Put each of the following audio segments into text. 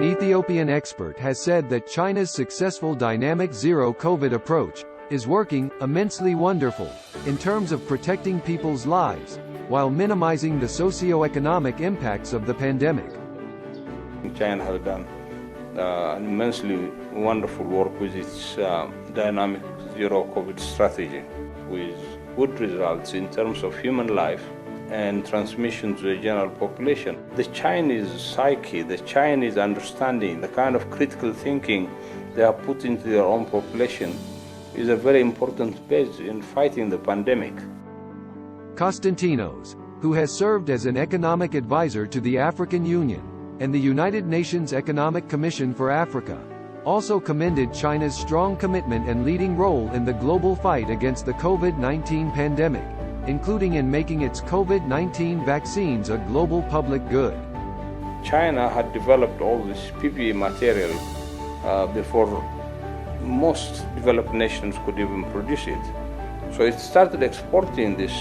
Ethiopian expert has said that China's successful dynamic zero-COVID approach is working immensely wonderful in terms of protecting people's lives, while minimizing the socio-economic impacts of the pandemic. China has done an immensely wonderful work with its dynamic zero-COVID strategy, with good results in terms of human life and transmission to the general population. The Chinese psyche, the Chinese understanding, the kind of critical thinking they have put into their own population is a very important base in fighting the pandemic. Konstantinos, who has served as an economic advisor to the African Union and the United Nations Economic Commission for Africa, also commended China's strong commitment and leading role in the global fight against the COVID-19 pandemic, including in making its COVID-19 vaccines a global public good. China had developed all this PPE material before most developed nations could even produce it. So it started exporting this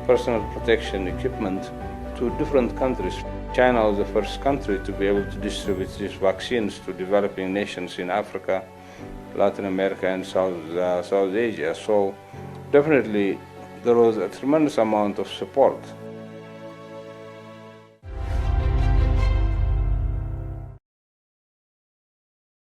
personal protection equipment to different countries. China was the first country to be able to distribute these vaccines to developing nations in Africa, Latin America, and South Asia. So definitely there was a tremendous amount of support